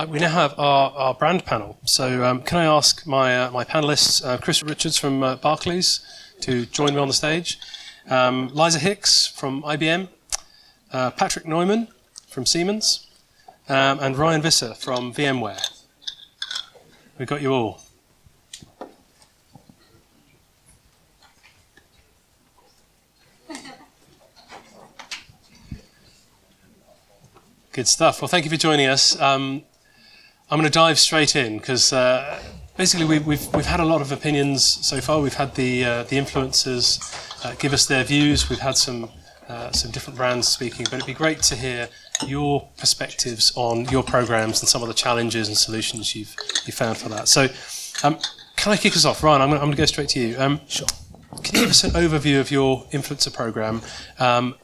We now have our brand panel. So can I ask my panelists, Chris Richards from Barclays, to join me on the stage, Liza Hicks from IBM, Patrick Neumann from Siemens, and Ryan Visser from VMware. We've got you all. Good stuff. Well, thank you for joining us. I'm going to dive straight in because basically we've had a lot of opinions so far. We've had the influencers give us their views. We've had some different brands speaking, but it'd be great to hear your perspectives on your programs and some of the challenges and solutions you've found for that. So, can I kick us off, Ryan? I'm going to go straight to you. Sure. Can you give us an overview of your influencer program,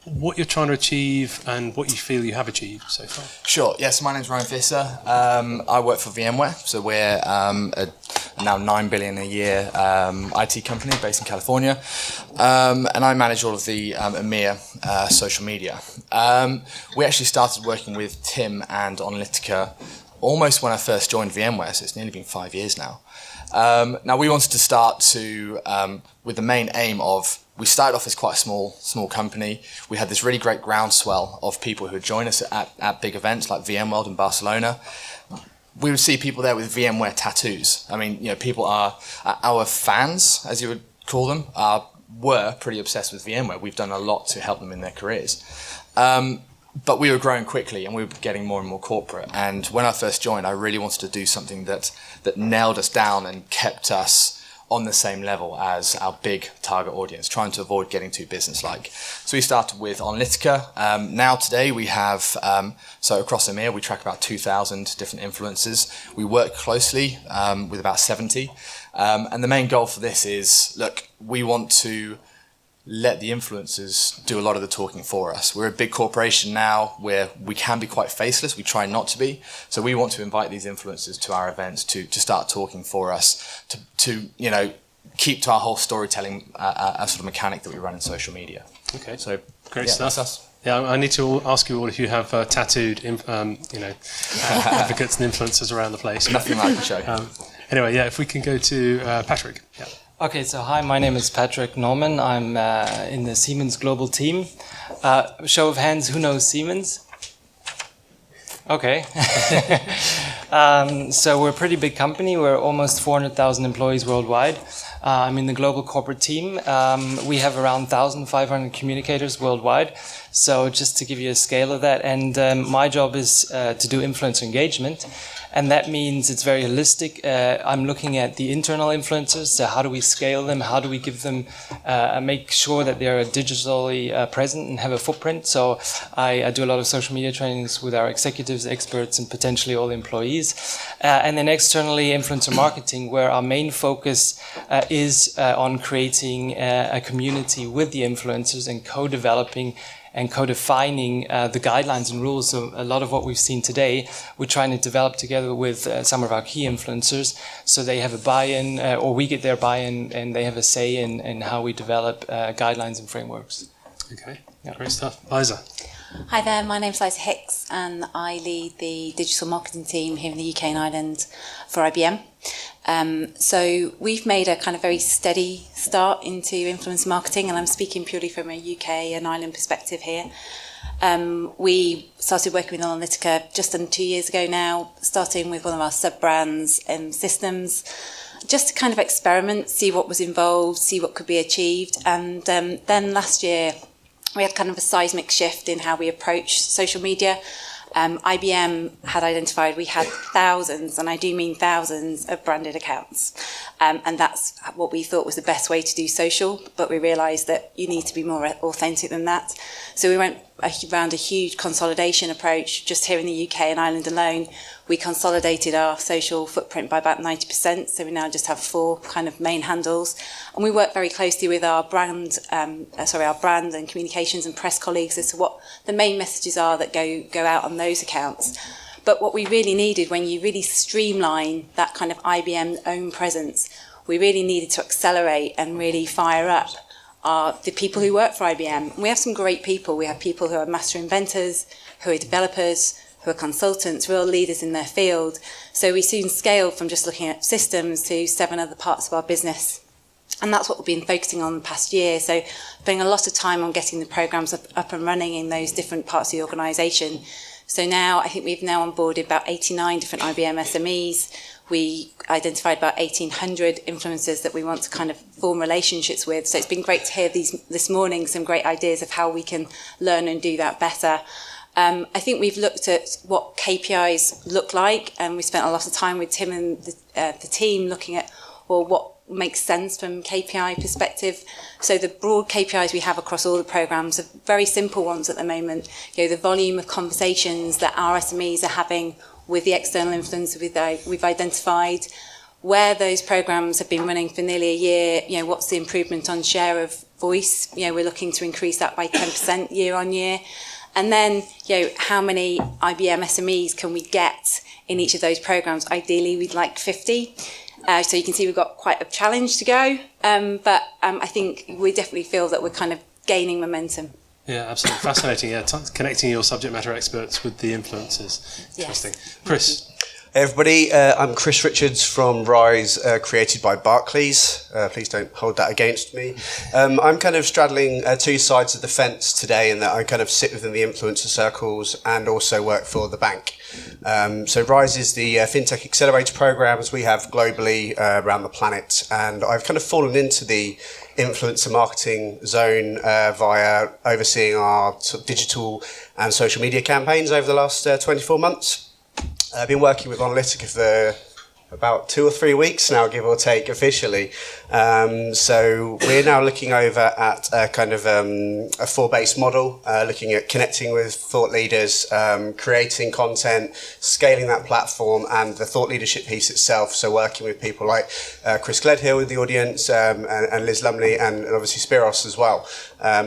what you're trying to achieve and what you feel you have achieved so far? Sure. Yes, my name's Ryan Visser. I work for VMware, so we're a now $9 billion a year IT company based in California, and I manage all of the EMEA social media. We actually started working with Tim and Onalytica almost when I first joined VMware, so it's nearly been 5 years now. Now we wanted to start with the main aim of, we started off as quite a small company. We had this really great groundswell of people who would join us at big events like VMworld in Barcelona. We would see people there with VMware tattoos. I mean, people are our fans, as you would call them, were pretty obsessed with VMware. We've done a lot to help them in their careers. But we were growing quickly and we were getting more and more corporate. And when I first joined, I really wanted to do something that nailed us down and kept us on the same level as our big target audience, trying to avoid getting too business-like. So we started with Onalytica. Now today we have, so across EMEA, we track about 2,000 different influencers. We work closely with about 70. And the main goal for this is, look, we want to let the influencers do a lot of the talking for us. We're a big corporation now where we can be quite faceless. We try not to be. So we want to invite these influencers to our events to start talking for us, to keep to our whole storytelling sort of mechanic that we run in social media. Okay, so great stuff. That's us. Yeah, I need to ask you all if you have tattooed, advocates and influencers around the place. Nothing I can show. Anyway, yeah, if we can go to Patrick. Yeah. Okay, so hi, my name is Patrick Norman. I'm in the Siemens global team. Show of hands, who knows Siemens? Okay. So we're a pretty big company. We're almost 400,000 employees worldwide. I'm in the global corporate team. We have around 1,500 communicators worldwide. So just to give you a scale of that, and my job is to do influencer engagement. And that means it's very holistic. I'm looking at the internal influencers. So how do we scale them? How do we give them, make sure that they're digitally present and have a footprint? So I do a lot of social media trainings with our executives, experts, and potentially all employees. And then externally, influencer marketing, where our main focus is on creating a community with the influencers and co-developing and co-defining the guidelines and rules. So a lot of what we've seen today, we're trying to develop together with some of our key influencers, so they have a buy-in, or we get their buy-in, and they have a say in how we develop guidelines and frameworks. Okay, great stuff. Liza. Hi there, my name's Liza Hicks, and I lead the digital marketing team here in the UK and Ireland for IBM. So we've made a kind of very steady start into influencer marketing, and I'm speaking purely from a UK and Ireland perspective here. We started working with Onalytica just under 2 years ago now, starting with one of our sub-brands and systems, just to kind of experiment, see what was involved, see what could be achieved. And then last year, we had kind of a seismic shift in how we approach social media. IBM had identified we had thousands, and I do mean thousands, of branded accounts. And that's what we thought was the best way to do social, but we realised that you need to be more authentic than that. So we went around a huge consolidation approach. Just here in the UK and Ireland alone, we consolidated our social footprint by about 90%, so we now just have 4 kind of main handles. And we work very closely with our brand and communications and press colleagues as to what the main messages are that go out on those accounts. But what we really needed, when you really streamline that kind of IBM own presence, we really needed to accelerate and really fire up the people who work for IBM. And we have some great people. We have people who are master inventors, who are developers, who are consultants, real leaders in their field. So we soon scaled from just looking at systems to 7 other parts of our business. And that's what we've been focusing on the past year. So spending a lot of time on getting the programs up and running in those different parts of the organisation. So now I think we've now onboarded about 89 different IBM SMEs. We identified about 1,800 influencers that we want to kind of form relationships with. So it's been great to hear this morning some great ideas of how we can learn and do that better. I think we've looked at what KPIs look like, and we spent a lot of time with Tim and the team looking at, well, what makes sense from KPI perspective. So the broad KPIs we have across all the programs are very simple ones at the moment. The volume of conversations that our SMEs are having with the external influencers we've identified, where those programs have been running for nearly a year, what's the improvement on share of voice? We're looking to increase that by 10% year on year. And then, how many IBM SMEs can we get in each of those programs? Ideally, we'd like 50. So you can see we've got quite a challenge to go. But I think we definitely feel that we're kind of gaining momentum. Yeah, absolutely. Fascinating. Yeah, connecting your subject matter experts with the influencers. Interesting. Yes. Chris. Hey everybody, I'm Chris Richards from Rise, created by Barclays. Please don't hold that against me. I'm kind of straddling 2 sides of the fence today in that I kind of sit within the influencer circles and also work for the bank. So Rise is the FinTech Accelerator programs we have globally around the planet, and I've kind of fallen into the influencer marketing zone via overseeing our sort of digital and social media campaigns over the last 24 months. I've been working with Onalytica for about 2 or 3 weeks now, give or take, officially. So we're now looking over at a kind of a 4-based model, looking at connecting with thought leaders, creating content, scaling that platform, and the thought leadership piece itself. So working with people like Chris Gledhill with the audience, and Liz Lumley, and obviously Spiros as well.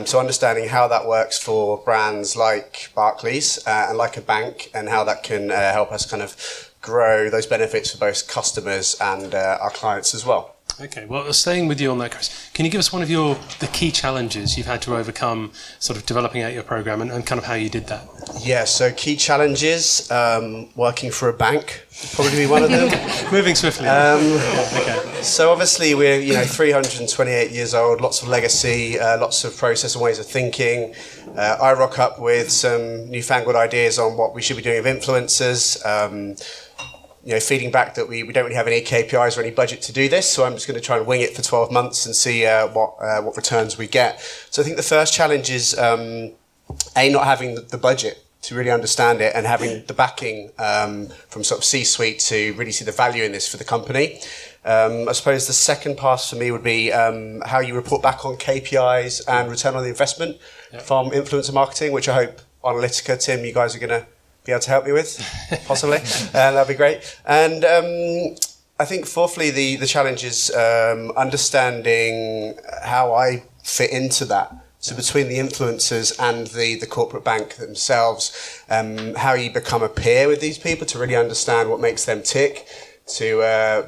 So understanding how that works for brands like Barclays and like a bank, and how that can help us kind of grow those benefits for both customers and our clients as well. Okay, well, staying with you on that, Chris, can you give us one of the key challenges you've had to overcome sort of developing out your program and kind of how you did that? Yeah, so key challenges, working for a bank would probably be one of them. Moving swiftly. Okay. So obviously we're 328 years old, lots of legacy, lots of process and ways of thinking. I rock up with some newfangled ideas on what we should be doing with influencers. Feeding back that we don't really have any KPIs or any budget to do this, so I'm just going to try and wing it for 12 months and see what returns we get. So I think the first challenge is not having the budget to really understand it, and having the backing from sort of C-suite to really see the value in this for the company. I suppose the second part for me would be how you report back on KPIs and return on the investment from influencer marketing, which I hope Onalytica, Tim, you guys are going to be able to help me with, possibly. That'd be great. And I think fourthly, the challenge is understanding how I fit into that. So between the influencers and the corporate bank themselves, how you become a peer with these people to really understand what makes them tick, to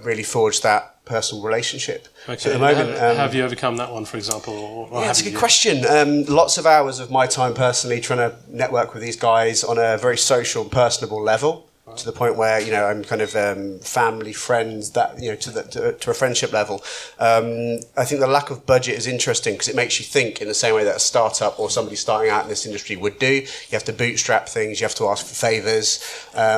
really forge that personal relationship. Okay. So at the moment, how have you overcome that one, for example? Or that's a good question. Lots of hours of my time personally trying to network with these guys on a very social and personable level, to the point where I'm kind of family, friends, that to a friendship level. I think the lack of budget is interesting because it makes you think in the same way that a startup or somebody starting out in this industry would do. You have to bootstrap things, you have to ask for favours,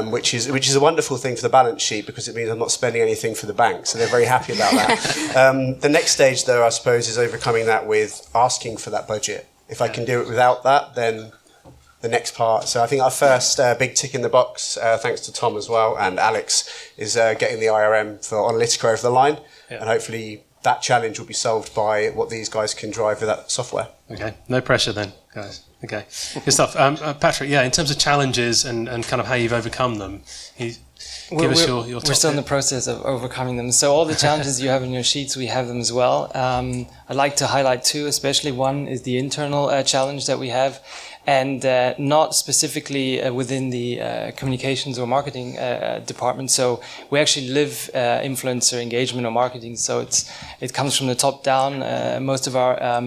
which is a wonderful thing for the balance sheet because it means I'm not spending anything for the bank, so they're very happy about that. The next stage, though, I suppose, is overcoming that with asking for that budget. If I can do it without that, then the next part. So I think our first big tick in the box, thanks to Tom as well and Alex, is getting the IRM for Onalytica over the line, and hopefully that challenge will be solved by what these guys can drive with that software. Okay, no pressure then, guys. Okay, good stuff. Patrick, in terms of challenges and kind of how you've overcome them, give us your top We're still in the process of overcoming them. So all the challenges you have in your sheets, we have them as well. I'd like to highlight 2, especially. One is the internal challenge that we have. and not specifically within the communications or marketing department. So we actually live influencer engagement or marketing. So it comes from the top down. Most of our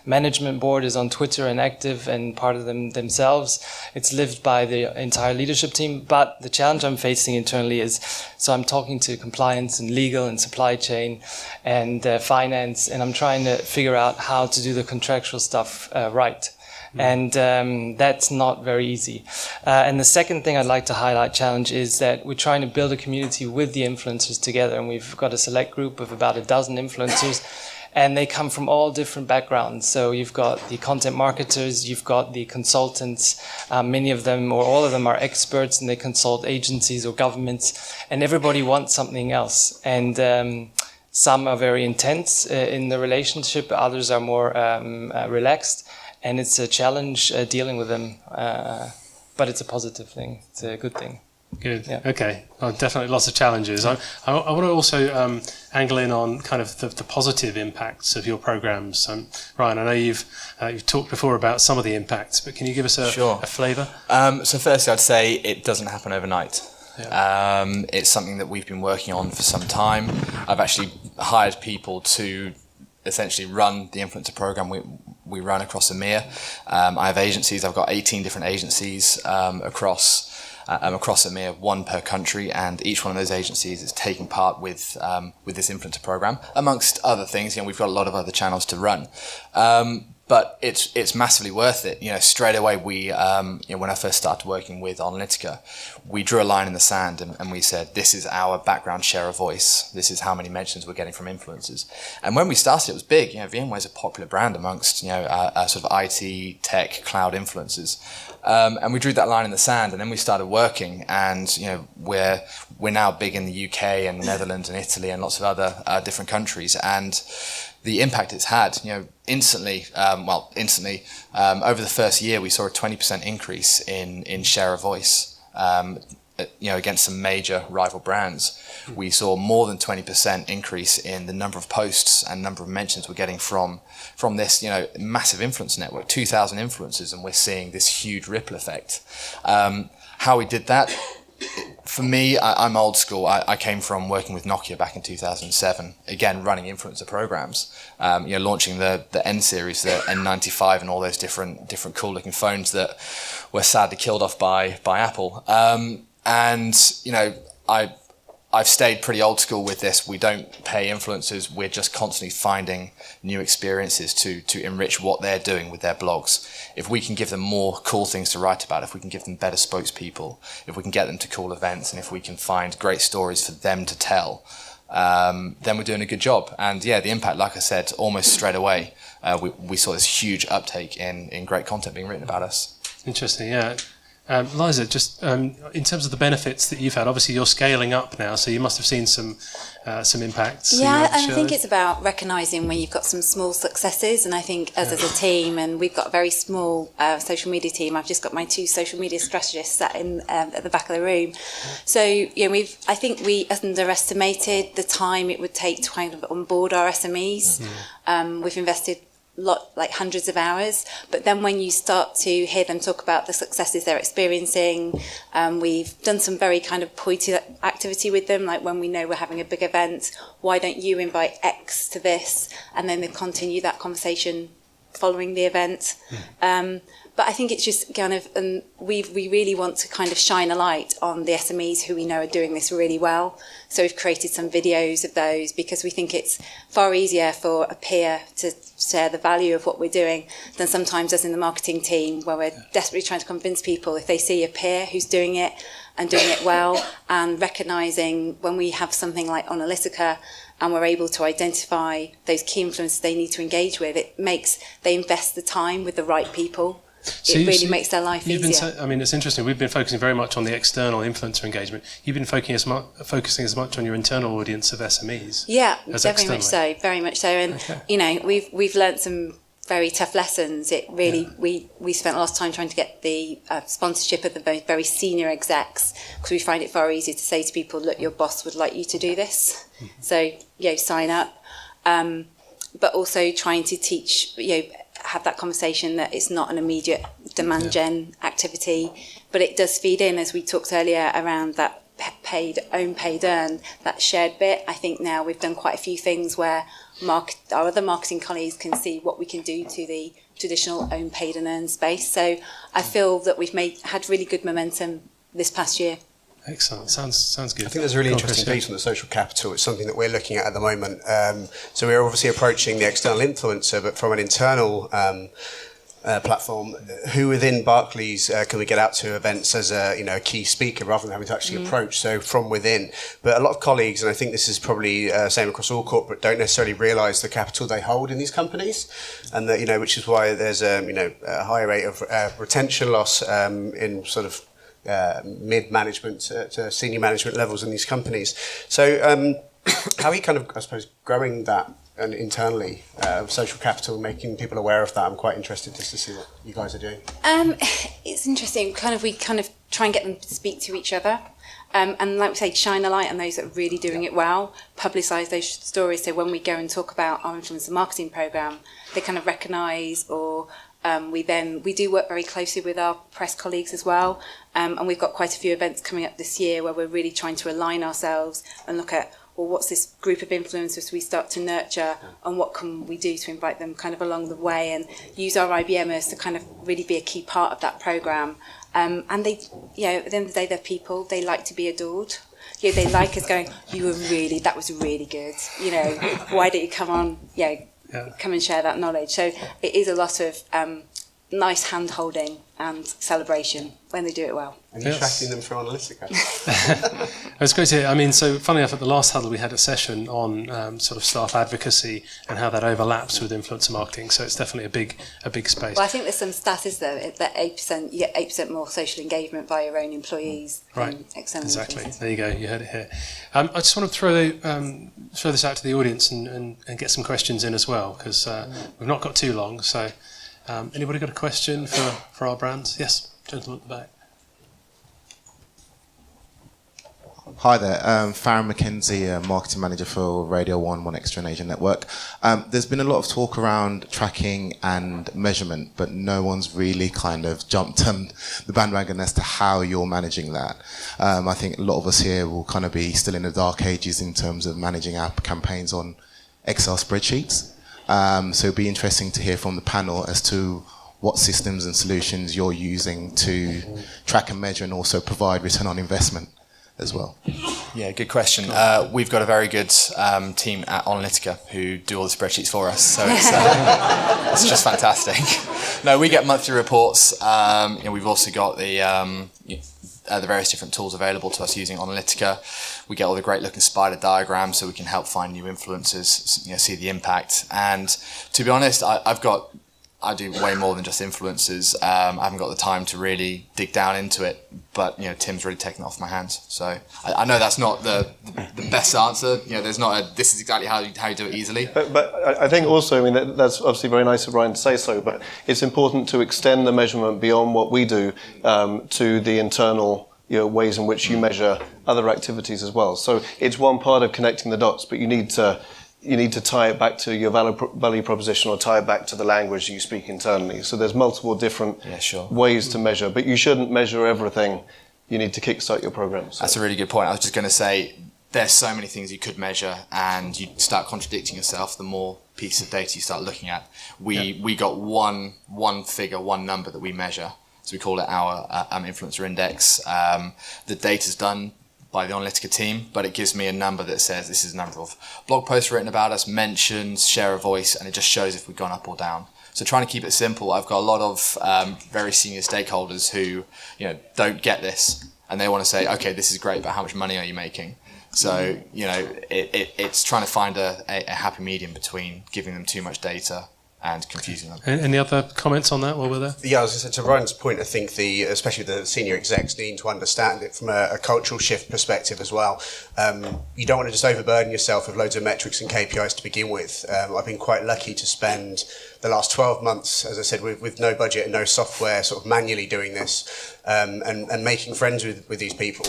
management board is on Twitter and active, and part of them themselves. It's lived by the entire leadership team. But the challenge I'm facing internally is, so I'm talking to compliance and legal and supply chain and finance, and I'm trying to figure out how to do the contractual stuff right. And that's not very easy. And the second thing I'd like to highlight, challenge, is that we're trying to build a community with the influencers together. And we've got a select group of about 12 influencers, and they come from all different backgrounds. So you've got the content marketers, you've got the consultants. Many of them, or all of them, are experts, and they consult agencies or governments. And everybody wants something else. And some are very intense in the relationship, others are more relaxed. And it's a challenge dealing with them, but it's a positive thing. It's a good thing. Good. Yeah. Okay. Well, definitely lots of challenges. I want to also angle in on kind of the positive impacts of your programs. Ryan, I know you've talked before about some of the impacts, but can you give us a flavour? So firstly, I'd say it doesn't happen overnight. Yeah. It's something that we've been working on for some time. I've actually hired people to essentially run the influencer program we run across EMEA. I have agencies. I've got 18 different agencies across EMEA, one per country, and each one of those agencies is taking part with this influencer program, amongst other things. We've got a lot of other channels to run. But it's massively worth it. Straight away when I first started working with Onalytica, we drew a line in the sand and we said, this is our background share of voice. This is how many mentions we're getting from influencers. And when we started, it was big. VMware is a popular brand amongst sort of IT, tech, cloud influencers. And we drew that line in the sand, and then we started working. And we're now big in the UK and Netherlands and Italy and lots of other different countries. And the impact it's had, instantly, over the first year, we saw a 20% increase in share of voice, against some major rival brands. We saw more than 20% increase in the number of posts and number of mentions we're getting from this, massive influence network, 2,000 influencers, and we're seeing this huge ripple effect. How we did that? For me, I'm old school. I came from working with Nokia back in 2007, again running influencer programs, launching the N series, the N95, and all those different cool looking phones that were sadly killed off by Apple. I've stayed pretty old school with this. We don't pay influencers. We're just constantly finding new experiences to enrich what they're doing with their blogs. If we can give them more cool things to write about, if we can give them better spokespeople, if we can get them to cool events, and if we can find great stories for them to tell, then we're doing a good job. And the impact, like I said, almost straight away, we saw this huge uptake in great content being written about us. Interesting, yeah. Liza, just in terms of the benefits that you've had, obviously you're scaling up now, so you must have seen some impacts. Yeah, and I think it's about recognising when you've got some small successes, and I think as a team, and we've got a very small social media team. I've just got my 2 social media strategists sat in at the back of the room. So I think we underestimated the time it would take to kind of onboard our SMEs. We've invested hundreds of hours, but then when you start to hear them talk about the successes they're experiencing, we've done some very kind of pointed activity with them, like when we know we're having a big event, why don't you invite X to this, and then they continue that conversation following the event. But I think it's just kind of, we really want to kind of shine a light on the SMEs who we know are doing this really well. So we've created some videos of those because we think it's far easier for a peer to share the value of what we're doing than sometimes us in the marketing team, where we're desperately trying to convince people if they see a peer who's doing it and doing it well, and recognising when we have something like Onalytica and we're able to identify those key influencers they need to engage with, they invest the time with the right people. So it really makes their life easier. It's interesting. We've been focusing very much on the external influencer engagement. You've been focusing as much on your internal audience of SMEs. Yeah, very much so. And we've learnt some very tough lessons. It really we spent a lot of time trying to get the sponsorship of the very, very senior execs, because we find it far easier to say to people, look, your boss would like you to do this, so sign up. But also trying to teach have that conversation that it's not an immediate demand gen activity, but it does feed in, as we talked earlier, around that paid earn, that shared bit. I think now we've done quite a few things where our other marketing colleagues can see what we can do to the traditional own paid and earn space. So I feel that we've had really good momentum this past year. Excellent. Sounds good. I think there's a really interesting piece on the social capital. It's something that we're looking at the moment. So we're obviously approaching the external influencer, but from an internal platform, who within Barclays can we get out to events as a key speaker rather than having to actually approach? So from within. But a lot of colleagues, and I think this is probably same across all corporate, don't necessarily realise the capital they hold in these companies, and that which is why there's a higher rate of retention loss in sort of mid-management to senior management levels in these companies. So how are you kind of, I suppose, growing that and internally social capital, making people aware of that? I'm quite interested just to see what you guys are doing. It's interesting. We kind of try and get them to speak to each other. And like we say, shine a light on those that are really doing it well, publicise those stories. So when we go and talk about our influencer marketing programme, they kind of recognise, or we do work very closely with our press colleagues as well. And we've got quite a few events coming up this year where we're really trying to align ourselves and look at, well, what's this group of influencers we start to nurture, and what can we do to invite them kind of along the way, and use our IBMers to kind of really be a key part of that programme. And they, at the end of the day, they're people. They like to be adored. They like us going, that was really good. Why don't you come on, come and share that knowledge. So it is a lot of nice hand-holding and celebration when they do it well. And you're tracking them through Onalytica. It's great to hear. I mean, so funny enough, at the last huddle we had a session on sort of staff advocacy and how that overlaps with influencer marketing. So it's definitely a big space. Well, I think there's some stats that 8% you get 8% more social engagement by your own employees than external. Exactly. Influencers. There you go. You heard it here. I just want to throw this out to the audience and get some questions in as well, because we've not got too long. So anybody got a question for our brands? Yes, gentleman at the back. Hi there, Farron McKenzie, Marketing Manager for Radio 1, One Extra and Asian Network. There's been a lot of talk around tracking and measurement, but no one's really kind of jumped on the bandwagon as to how you're managing that. I think a lot of us here will kind of be still in the dark ages in terms of managing our campaigns on Excel spreadsheets. So it'd be interesting to hear from the panel as to what systems and solutions you're using to track and measure and also provide return on investment as well. Yeah, good question. We've got a very good team at Onalytica who do all the spreadsheets for us, so it's just fantastic. No, we get monthly reports. We've also got the various different tools available to us using Onalytica. We get all the great looking spider diagrams so we can help find new influencers, see the impact. And to be honest, I do way more than just influencers. I haven't got the time to really dig down into it, but Tim's really taken it off my hands. So I know that's not the best answer. There's not this is exactly how you do it easily. But I think also, that's obviously very nice of Ryan to say so, but it's important to extend the measurement beyond what we do to the internal ways in which you measure other activities as well. So it's one part of connecting the dots, but you need to tie it back to your value proposition or tie it back to the language you speak internally. So there's multiple different ways to measure, but you shouldn't measure everything. You need to kickstart your programs. That's a really good point. I was just going to say, there's so many things you could measure, and you start contradicting yourself the more pieces of data you start looking at. We got one figure, one number that we measure. So we call it our influencer index. The data's done by the Onalytica team, but it gives me a number that says this is a number of blog posts written about us, mentions, share a voice, and it just shows if we've gone up or down. So trying to keep it simple, I've got a lot of very senior stakeholders who don't get this, and they want to say, okay, this is great, but how much money are you making? So it's trying to find a happy medium between giving them too much data and confusing them. Any other comments on that while we're there? Yeah, I was going to say, to Ryan's point, I think especially the senior execs need to understand it from a cultural shift perspective as well. You don't want to just overburden yourself with loads of metrics and KPIs to begin with. I've been quite lucky to spend the last 12 months, as I said, with no budget and no software, sort of manually doing this and making friends with these people.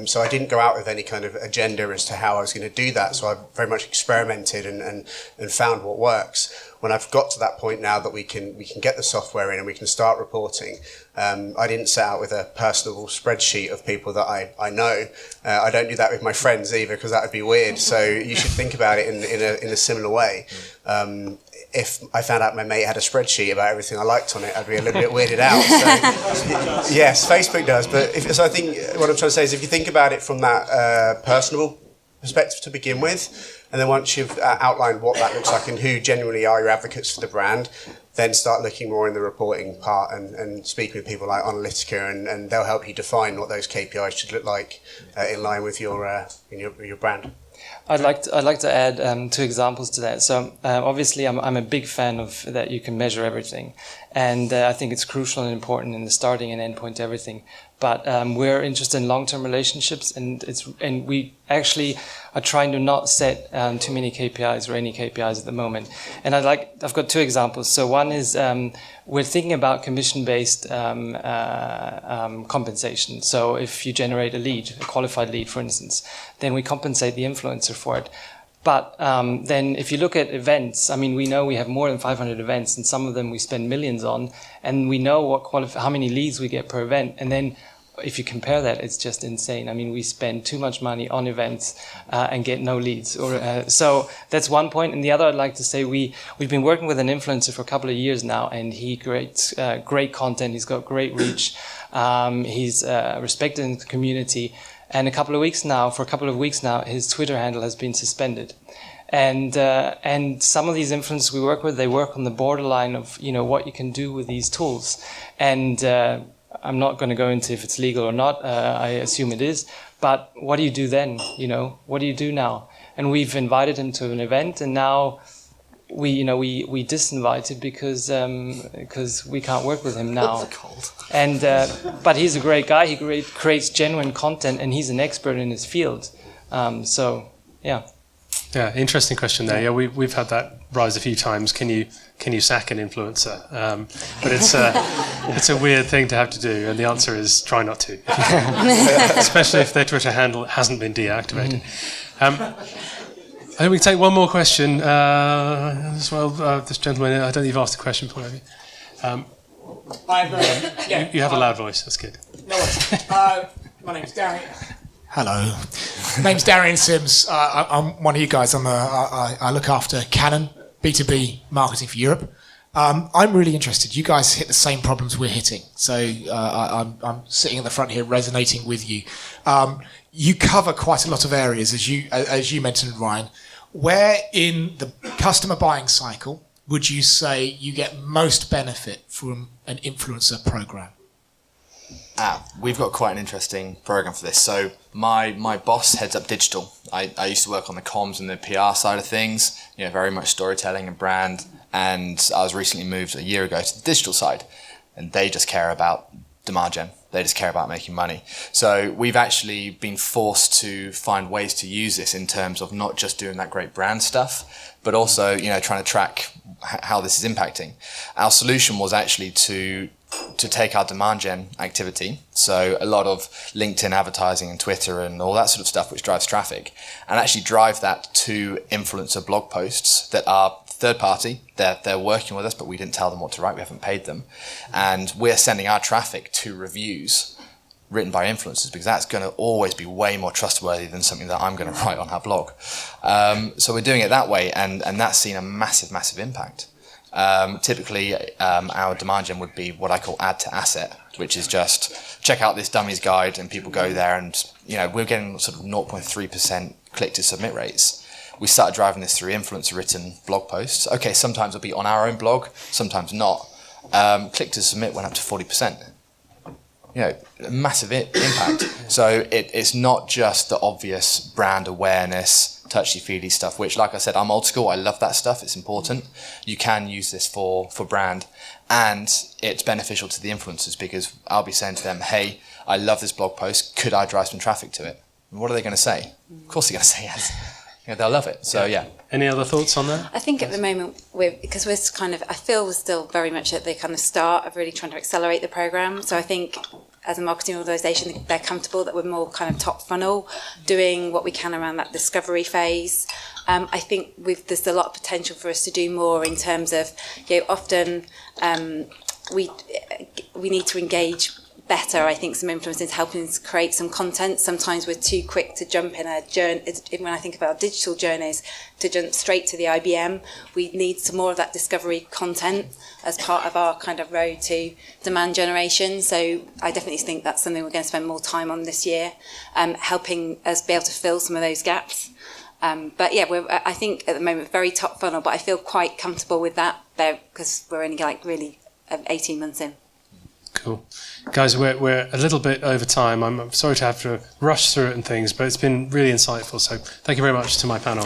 So I didn't go out with any kind of agenda as to how I was going to do that. So I very much experimented and found what works. when I've got to that point now that we can get the software in and we can start reporting, I didn't set out with a personal spreadsheet of people that I know. I don't do that with my friends either, because that would be weird. So you should think about it in a similar way. If I found out my mate had a spreadsheet about everything I liked on it, I'd be a little bit weirded out. So, yes, Facebook does. But so I think what I'm trying to say is, if you think about it from that personal perspective to begin with, and then once you've outlined what that looks like and who genuinely are your advocates for the brand, then start looking more in the reporting part and speak with people like Onalytica, and they'll help you define what those KPIs should look like in line with your brand. I'd like to add 2 examples to that. So obviously, I'm a big fan of that you can measure everything, and I think it's crucial and important in the starting and end point to everything. But we're interested in long-term relationships, and we actually are trying to not set too many KPIs or any KPIs at the moment. And I've got 2 examples. So one is we're thinking about commission-based compensation. So if you generate a qualified lead, for instance, then we compensate the influencer for it. But then if you look at events, I mean, we know we have more than 500 events, and some of them we spend millions on, and we know how many leads we get per event. And then if you compare that, it's just insane. I mean, we spend too much money on events and get no leads. So that's one point. And the other, I'd like to say, we've been working with an influencer for a couple of years now, and he creates great content. He's got great reach. He's respected in the community. And for a couple of weeks now, his Twitter handle has been suspended. And some of these influencers we work with, they work on the borderline of, what you can do with these tools. And I'm not going to go into if it's legal or not. I assume it is. But what do you do then? What do you do now? And we've invited him to an event, and now we disinvited because we can't work with him now. And but he's a great guy. He creates genuine content, and he's an expert in his field. So yeah. Yeah, interesting question there. Yeah, we've had that rise a few times. Can you sack an influencer? But it's a weird thing to have to do, and the answer is try not to, especially if their Twitter handle hasn't been deactivated. I think we can take one more question as well. This gentleman, I don't think you've asked a question before, have you? You have a loud voice. That's good. No worries. My name's Darren. Hello. Name's Darian Sims. I'm one of you guys. I look after Canon B2B marketing for Europe. I'm really interested. You guys hit the same problems we're hitting. So I'm sitting at the front here resonating with you. You cover quite a lot of areas, as you mentioned, Ryan. Where in the customer buying cycle would you say you get most benefit from an influencer program? We've got quite an interesting program for this. So my boss heads up digital. I used to work on the comms and the PR side of things, very much storytelling and brand. And I was recently moved a year ago to the digital side, and they just care about demand gen. They just care about making money. So we've actually been forced to find ways to use this in terms of not just doing that great brand stuff, but also, trying to track how this is impacting. Our solution was actually to take our demand gen activity, so a lot of LinkedIn advertising and Twitter and all that sort of stuff which drives traffic, and actually drive that to influencer blog posts that are third party. They're working with us, but we didn't tell them what to write. We haven't paid them. And we're sending our traffic to reviews written by influencers, because that's going to always be way more trustworthy than something that I'm going to write on our blog. So we're doing it that way, and that's seen a massive, massive impact. Typically, our demand gen would be what I call add to asset, which is just check out this dummies guide, and people go there, and we're getting sort of 0.3% click to submit rates. We started driving this through influencer written blog posts. Okay, sometimes it'll be on our own blog, sometimes not. Click to submit went up to 40%. Massive impact. So it's not just the obvious brand awareness, touchy-feely stuff, which, like I said, I'm old school. I love that stuff. It's important. You can use this for brand, and it's beneficial to the influencers, because I'll be saying to them, hey, I love this blog post. Could I drive some traffic to it? And what are they going to say? Of course they're going to say yes. They'll love it. So, yeah. Any other thoughts on that? I think at the moment, because I feel we're still very much at the kind of start of really trying to accelerate the program. So I think as a marketing organisation, they're comfortable that we're more kind of top funnel, doing what we can around that discovery phase. I think there's a lot of potential for us to do more in terms of, often we need to engage better. I think some influencers helping us create some content. Sometimes we're too quick to jump in a journey. When I think about digital journeys, to jump straight to the IBM, we need some more of that discovery content as part of our kind of road to demand generation. So I definitely think that's something we're going to spend more time on this year, helping us be able to fill some of those gaps. But yeah, I think at the moment very top funnel, but I feel quite comfortable with that there because we're only like really 18 months in. Cool. Guys, we're a little bit over time. I'm sorry to have to rush through it and things, but it's been really insightful. So thank you very much to my panel.